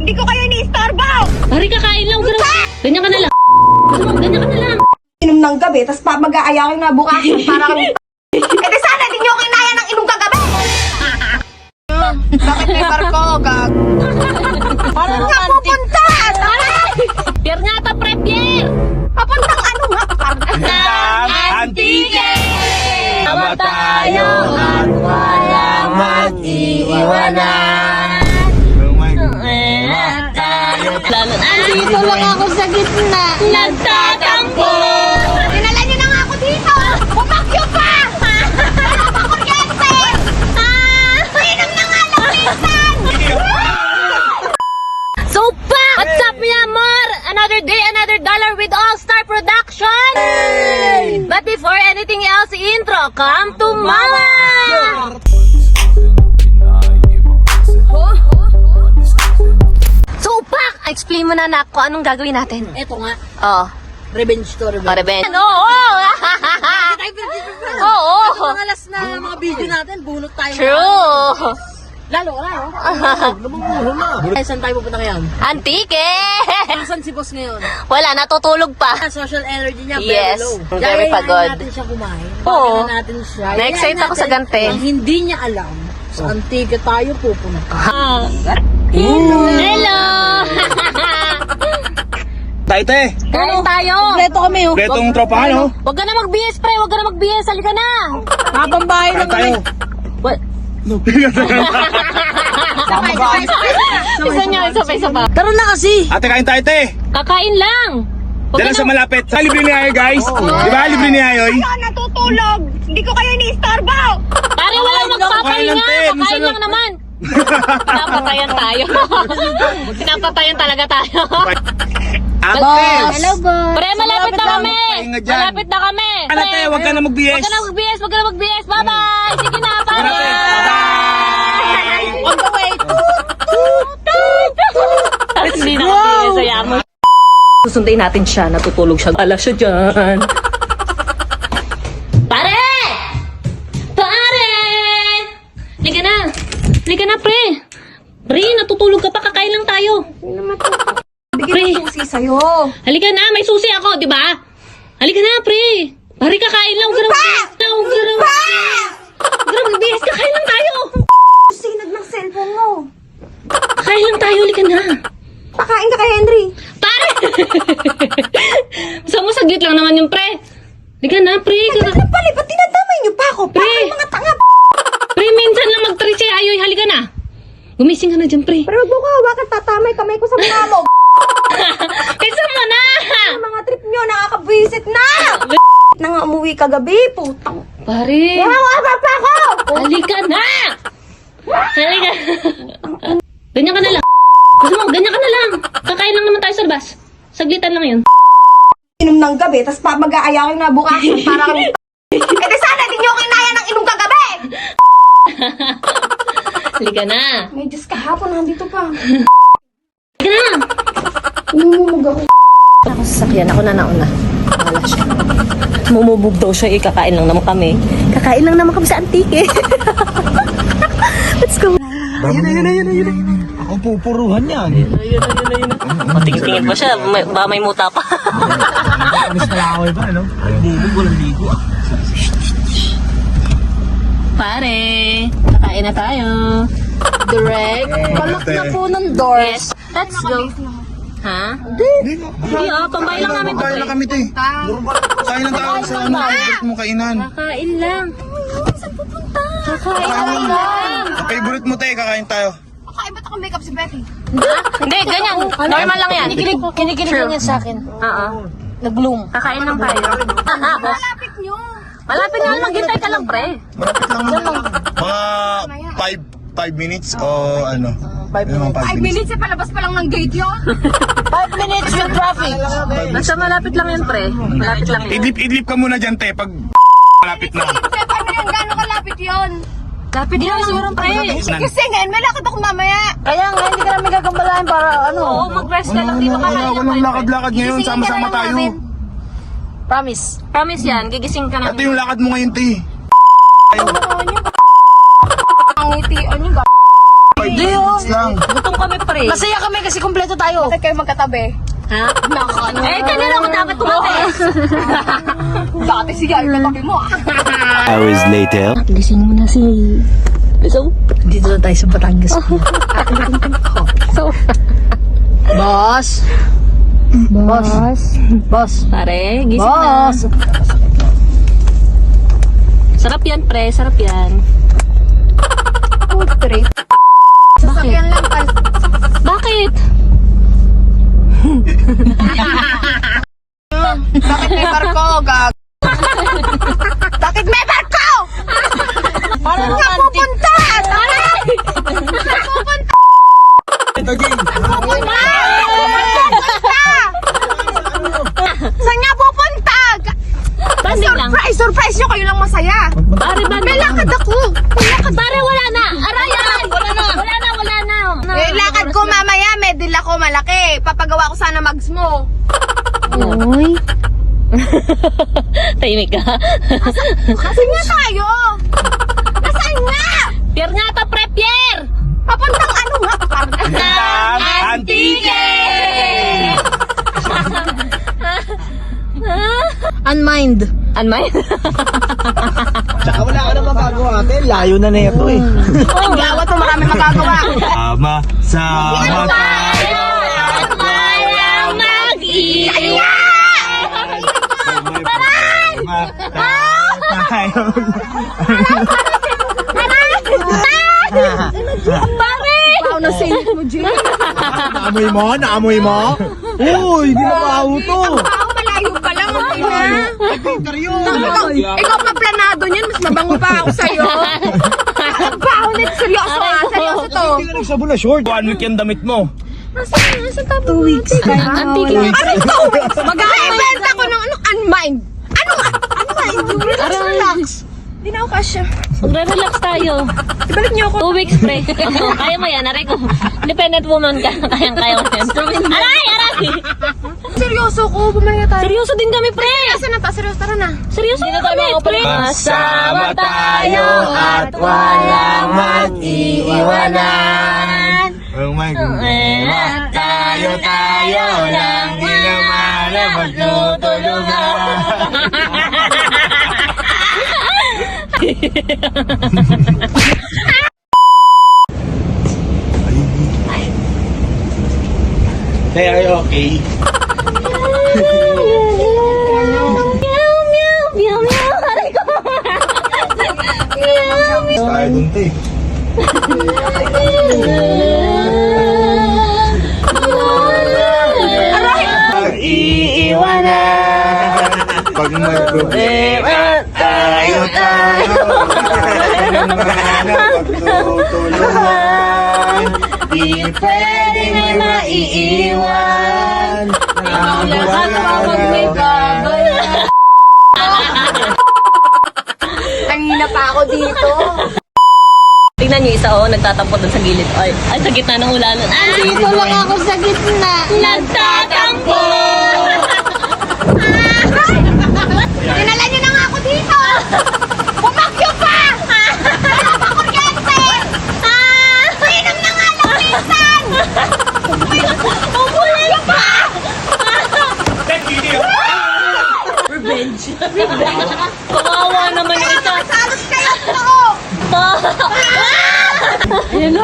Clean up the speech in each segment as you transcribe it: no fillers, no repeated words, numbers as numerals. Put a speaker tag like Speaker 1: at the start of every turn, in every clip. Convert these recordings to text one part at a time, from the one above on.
Speaker 1: Hindi ko kayo iniistorbo!
Speaker 2: Pare, kakain lang. Ganyan ka na lang. Ganyan ka na lang.
Speaker 1: Inom ng gabi, tapos mag-aayakin na bukasan para kami... Eh di sana, di nyo kinaya ng inom kagabi! Bakit may barko, gag? Parang nga pupunta!
Speaker 2: Pier nga ta, pre, Pier!
Speaker 1: Papuntang ano nga?
Speaker 2: Antique! Tama tayo at walang mag-iwanan.
Speaker 1: Dito lang ako sa gitna.
Speaker 2: Nagtatampo!
Speaker 1: Dinala nyo na nga ako dito! Pumakyo pa! Wala pa kuryente! Inom na nga lang minsan!
Speaker 2: So pa! What's up, mi amor? Another day, another dollar with All-Star Production! But before anything else, intro, come to Mama! So pa! Explain mo na kung anong gagawin natin.
Speaker 3: Eto nga,
Speaker 2: Oh.
Speaker 3: revenge to revenge.
Speaker 2: Revenge. Oo! Oo!
Speaker 3: Mga last na mga video natin, bunot tayo.
Speaker 2: True!
Speaker 3: Lalo, lumang na. Saan tayo pupunta ngayon?
Speaker 2: Antique!
Speaker 3: Saan si boss ngayon?
Speaker 2: Wala, natutulog pa.
Speaker 3: Social energy niya,
Speaker 2: Yes,
Speaker 3: very low.
Speaker 2: very pagod.
Speaker 3: Natin siya kumain.
Speaker 2: Oo.
Speaker 3: Pakinan natin siya.
Speaker 2: Na-excite
Speaker 3: Yayain
Speaker 2: ako sa
Speaker 3: natin
Speaker 2: ganti.
Speaker 3: ang hindi niya alam. Sa Antique tayo pupunta.
Speaker 2: Hello!
Speaker 4: Taite,
Speaker 2: Kain tayo!
Speaker 3: Kompleto kami, oh.
Speaker 4: letong tropa ano?
Speaker 2: Huwag ka na mag-BS, pre! Huwag ka na mag-BS! Halika na!
Speaker 3: Habang bahay
Speaker 4: Kain
Speaker 3: lang kami.
Speaker 4: tayo.
Speaker 2: What? Isa niya, isa pa.
Speaker 3: Tara na kasi.
Speaker 4: Ate, kain tayo, te.
Speaker 2: Kakain lang! Huwag
Speaker 4: Dala
Speaker 2: ka
Speaker 4: sa
Speaker 2: na...
Speaker 4: malapit. Sa libre ni Ayoy, guys. Di ba? Libre ni Ayoy.
Speaker 1: Kaya natutulog! Hindi ko kayo iniistorbo!
Speaker 2: Pare, walang magpapahinga!
Speaker 4: Kakain lang, te.
Speaker 2: Kakain
Speaker 4: Minsan
Speaker 2: lang naman! Pinapatayan tayo. Pinapatayan talaga tayo.
Speaker 4: Ate.
Speaker 3: Hello, boss.
Speaker 2: Pre, malapit na kami!
Speaker 4: Pahinga dyan.
Speaker 2: Malapit na kami!
Speaker 4: Ano, te? Huwag ka na mag-BS.
Speaker 2: Huwag ka na mag-BS! Huwag ka na mag-BS! Bye-bye! Sige na, pare!
Speaker 4: Bye!
Speaker 2: On the way! Hindi na mag-BS, ayaw mo. Susundin natin siya, natutulog siya. Ala siya dyan. Pare! Pare! Liga na! Liga na, pre! Pre, natutulog ka pa, kakain lang tayo.
Speaker 1: Bigyan ng susi sa'yo.
Speaker 2: Halika na, may susi ako, di ba? Halika na, pre! Pare, kakain lang. Huwag ka na mag-BS, kakain lang tayo.
Speaker 1: Sinag ng cellphone mo.
Speaker 2: Kakain lang tayo, halika na.
Speaker 1: Pakain ka kay Henry.
Speaker 2: Pare! Sa mo, saglit lang naman yung pre. Halika na, pre.
Speaker 1: Pali, ba't tinadamay niyo pa ako?
Speaker 2: Pre!
Speaker 1: Mga tanga.
Speaker 2: Pre, minsan lang mag-3 si Ayoy. Halika na. Gumising ka na dyan, pre.
Speaker 1: Pero huwag mo ko hawakan, tatamay kamay ko sa mukha mo.
Speaker 2: Kaysa mo na!
Speaker 1: Ang mga trip niyo, nakakabwisit na. Na nga umuwi kagabi, putang.
Speaker 2: Pare!
Speaker 1: Hawa pa ako!
Speaker 2: Halika na! Halika. Ganyan ka na lang. Gusto mo, ganyan ka na lang. Kakain lang naman tayo sa labas. Saglitan lang yun.
Speaker 1: Inom ng gabi, tapos mag-aayakin na bukasan para kami... Eh di sana, di nyo kinaya ng inom kagabi!
Speaker 2: Halika na.
Speaker 1: May Diyos kahapon, nandito pa.
Speaker 2: Halika na.
Speaker 1: Umumug ako.
Speaker 2: Ako sa sakyan, ako na nauna. Wala siya. Mumubog daw siya, kakain lang naman kami. Kakain lang naman kami sa Antique. Let's go.
Speaker 4: Ayun. Ako pupuruhan yan.
Speaker 2: Tingin-tingin pa siya, may muta pa.
Speaker 4: Anis na laway ba, ano? Walang ligo.
Speaker 2: Pare, kakain na tayo.
Speaker 3: Direct. Palak na po ng doors.
Speaker 2: Let's go. Ha?
Speaker 4: Hindi
Speaker 2: Pambay lang namin to.
Speaker 4: Kain lang kami, te. Kain lang tayo sa ano. Favorite mo kainan.
Speaker 2: Kakain lang. Kakain lang.
Speaker 4: Sa favorite mo, te. Kakain tayo.
Speaker 1: Kakain ba't ako makeup si Betty?
Speaker 2: Hindi, ganyan. Normal lang yan.
Speaker 3: Kinikilig lang yan sa akin.
Speaker 2: Oo.
Speaker 3: Nag-bloom.
Speaker 2: Kakain lang tayo.
Speaker 1: Malapit nyo.
Speaker 2: Malapit na, maghintay ka lang, pre.
Speaker 4: Malapit lang. Mga 5 minutes o ano? 5
Speaker 1: 5 minutes eh, palabas pa lang ng gate yun.
Speaker 3: 5 minutes with traffic.
Speaker 2: Basta malapit lang yun, pre. Malapit lang yun.
Speaker 4: Idlip ka muna dyan, te. Pag malapit na.
Speaker 1: Kasi paano yan, gano'ng kalapit yun?
Speaker 2: Lapit lang siguro, pre.
Speaker 1: Kasi ngayon, may lakad ako mamaya.
Speaker 3: Kaya nga, hindi ka namin gagambalain para ano.
Speaker 2: Oo, mag-rest ka lang dito.
Speaker 4: Walang lakad-lakad ngayon. Sama-sama tayo.
Speaker 3: Promise.
Speaker 2: Promise yan, gigising ka na.
Speaker 4: Ito yung lakad mo ngayon, te.
Speaker 1: Ang ngitian nyo,
Speaker 4: 5 minutes lang.
Speaker 2: Gutom kami, pre. pre.
Speaker 3: Masaya kami kasi kumpleto tayo.
Speaker 1: Bakit kayo magkatabi?
Speaker 2: Ha? Eh, kanina ako dapat tumabi.
Speaker 1: Dati sige, ay katabi mo ah.
Speaker 5: Hours later.
Speaker 2: Gising mo na si... So?
Speaker 3: Dito na tayo sa Batangas.
Speaker 2: So?
Speaker 3: Boss. Boss.
Speaker 2: Pare, gising na.
Speaker 3: Boss.
Speaker 2: Sarap yan, pre. Sarap yan.
Speaker 1: Food trip. Sasakyan lang pal.
Speaker 2: Bakit?
Speaker 1: Bakit may barko, gag? Bakit may barko? Parang nga pupunta! Aray! Pupunta! Pupunta! Saan nga pupunta?
Speaker 2: Banding lang.
Speaker 1: Surprise nyo, kayo lang masaya.
Speaker 2: Pare, banding
Speaker 1: May
Speaker 2: lang.
Speaker 1: lakad ako. May lakad.
Speaker 2: Pare, wala na. Aray, aray. Wala na.
Speaker 1: May lakad ko mamaya, may deal ako malaki. Papagawa ko sana mags mo.
Speaker 2: Uy. Tahimik ka.
Speaker 1: Nasaan nga tayo? Nasaan nga?
Speaker 2: Pier nga to, pre, Pier!
Speaker 1: Papuntang ano nga?
Speaker 4: Antique!
Speaker 3: Unmind.
Speaker 2: Anmay?
Speaker 6: Tsaka wala ka na magagawa ate, layo na ito eh.
Speaker 1: Ang gawat mo, marami magagawa.
Speaker 4: Sama tayo
Speaker 2: at walang mag-iiwan.
Speaker 4: tayo.
Speaker 2: Pare!
Speaker 1: Pao na singit mo, Jim.
Speaker 6: Naamoy mo? Naamoy mo? Uy, di na maaw to.
Speaker 1: Pao, malayo pa lang. Okay na.
Speaker 6: Peter yun.
Speaker 1: Ikaw pa planado niyan, mas mabango pa ako sa'yo. Ang pao nito, seryoso ah. Seryoso to.
Speaker 6: Hindi ka nagsabon na short.
Speaker 4: 1 week yung damit mo.
Speaker 1: Nasaan tayo? 2 weeks.
Speaker 2: Antique.
Speaker 1: Ano 2 weeks? Mag-a-event ako ng ano, unmind. Ano? Unmind? Relax. Di na ako kasya.
Speaker 2: Magre-relax tayo.
Speaker 1: Ibalik niyo ako.
Speaker 2: 2 weeks, pre. Kaya mo yan, aray ko. Independent woman ka. Kayang-kaya mo yan. Aray!
Speaker 1: Seryoso ko, bumalik na tayo.
Speaker 2: Seryoso din kami, pre.
Speaker 1: Nasaan na ta? Seryoso, tara na.
Speaker 2: Seryoso din kami, pre.
Speaker 4: Masama tayo at walang mag-iwanan. Ang magiging tayo lang, di naman na magtutulungan.
Speaker 6: Hey, are you okay?
Speaker 2: Meow, meow, meow, meow. Aray ko. Meow, meow.
Speaker 6: Tayo dun te.
Speaker 4: Iiwanan pag magproblema tayo pagtutulungan di pwede may maiiwan
Speaker 1: Kanina pa ako dito.
Speaker 2: Tingnan niyo isa nagtatampo dun sa gilid. Ay, sa gitna ng ulanan.
Speaker 1: Dito lang ako sa gitna.
Speaker 2: Nagtatampo!
Speaker 1: Dinala niyo na nga ako dito. Pumakyo pa! Wala pa kuryente! Mainom na nga lang minsan! Pumakyo pa!
Speaker 2: Kawawa naman yung isa.
Speaker 1: Salos kayo to!
Speaker 2: Ayan na.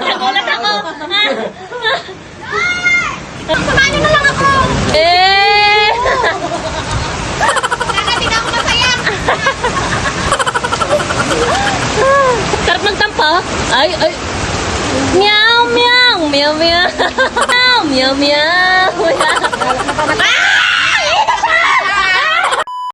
Speaker 2: Nagulat ako.
Speaker 1: Samahan niyo na lang ako!
Speaker 2: Eh!
Speaker 1: Sana di na ako masaya!
Speaker 2: Sarap ng tampa. Ay. Meow, meow. Meow, meow. Meow, meow.